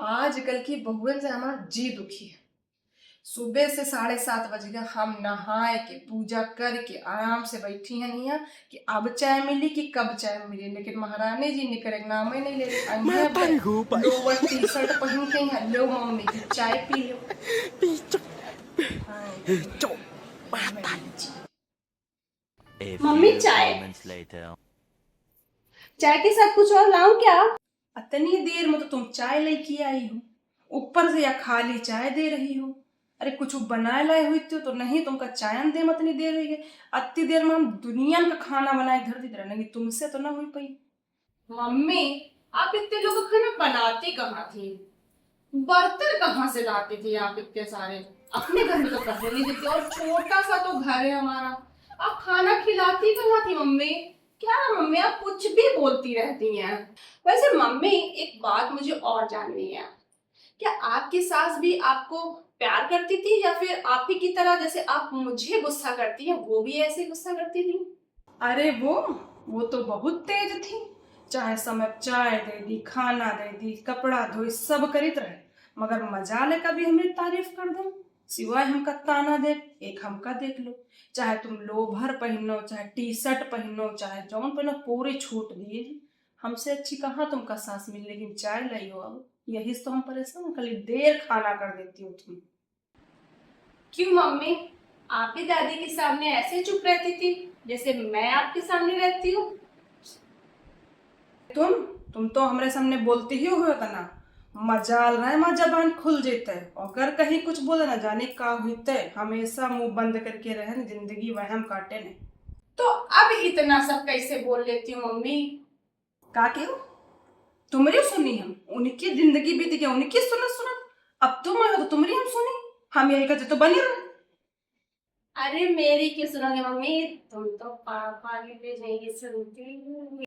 आजकल की बहुएं से हमारा जी दुखी है। सुबह से 7:30 बजे का हम नहाए के पूजा करके आराम से बैठी हैं नहीं कि अब चाय मिली कि कब चाय मिली, लेकिन महारानी जी निकले नाम ही नहीं ले रही। लोवर टी शर्ट पहन के हैं, लो मम्मी जी चाय पी लो। हाँ, महारानी जी। मम्मी चाय चाय के साथ कुछ और लाऊं क्या? इतनी देर में तो तुम चाय लेके आई हो, ऊपर से या खाली चाय दे रही हो। अरे कुछ बनाए लाए हुई थी तो नहीं, तुमका चायन दे मत नहीं दे रही है। अति देर में हम दुनिया का खाना बनाए घर दी तरह नहीं, तुमसे तो ना हुई पाई। मम्मी आप इतने लोगों का खाना बनाती कहाँ थी? बर्तन कहाँ से लाती थी आप इतने सारे? अपने घर में तो करने नहीं देती, और छोटा सा तो घर है हमारा। आप खाना खिलाती कहाँ थी मम्मी? क्या मम्मी आप कुछ भी बोलती रहती हैं। वैसे मम्मी एक बात मुझे और जाननी है, क्या आपकी सास भी आपको प्यार करती थी या फिर आप ही की तरह जैसे आप मुझे गुस्सा करती हैं वो भी ऐसे गुस्सा करती थी? अरे वो तो बहुत तेज थी। चाहे समय चाय दे दी, खाना दे दी, कपड़ा धोई, सब करीत रहे, मगर मजाल है कभी हमें तारीफ कर दो। सिवाय हमका ताना दे, एक हमका देख लो। चाहे तुम लोभर पहनो, चाहे टी शर्ट पहनो, चाहे जौन पहनो, पूरी छूट दी। हमसे अच्छी कहाँ तुमका सास मिली, लेकिन चाय लाई हो अब यही तो हम परेशान, खाली देर खाना कर देती हो तुम। क्यों मम्मी, आप भी दादी के सामने ऐसे चुप रहती थी जैसे मैं आपके सामने रहती हूँ? तुम तो हमारे सामने बोलती ही हो ना। मजाल रहे माँ जबान खुल जेते, अगर कहीं कुछ बोले ना जाने का होते, हमेशा मुंह बंद करके रहे, जिंदगी वहम काटे ने। तो अब इतना सब कैसे बोल लेती हूँ मम्मी? का क्यों तुम्हारी सुनी, हम उनकी जिंदगी बीत गया, उनकी सुना सुना। अब तुम आए हो तो तुम्हारी हम सुनी, हम यही कहते तो बनी रहे। अरे मेरी क्यों सुनोगे मम्मी, तुम तो पापा की भी नहीं सुनती।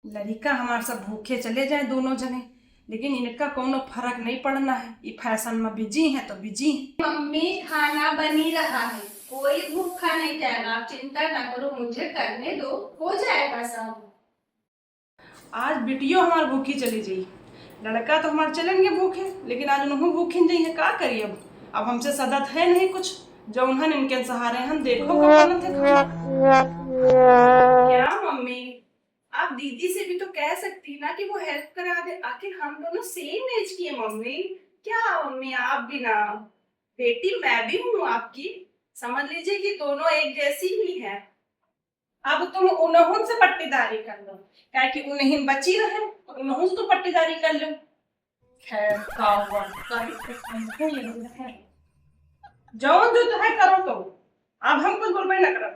लड़का हमारे सब भूखे चले जाए दोनों जने, लेकिन इनका कोनो फर्क नहीं पड़ना है। ये फैशन में बिजी है तो बिजी है। मम्मी खाना बन ही रहा है, कोई भूखा नहीं जाएगा, आप चिंता ना करो, मुझे करने दो, हो जाएगा सब। आज बिटियो हमार भूखी चली जाई, लड़का तो हमारे चलेंगे भूखे, लेकिन आज उन्होंने भूखी नहीं है, का करिए अब हमसे सदत है नहीं कुछ। जो उन्होंने इनके सहारे हम देखो कब थे खाना। क्या मम्मी, आप दीदी से भी तो कह सकती ना कि वो हेल्प करा दे, आखिर हम दोनों सेम एज की है मम्मी। क्या मम्मी आप भी ना, बेटी मैं भी हूँ आपकी, समझ लीजिए कि दोनों एक जैसी ही है। अब तुम उन्हों से पट्टीदारी कर लो, क्या कि उन्हीं बची रहे, उन्हों से तो पट्टीदारी कर लो। खैर जो जो है करो, तो अब हम कुछ बोलबे ना करो।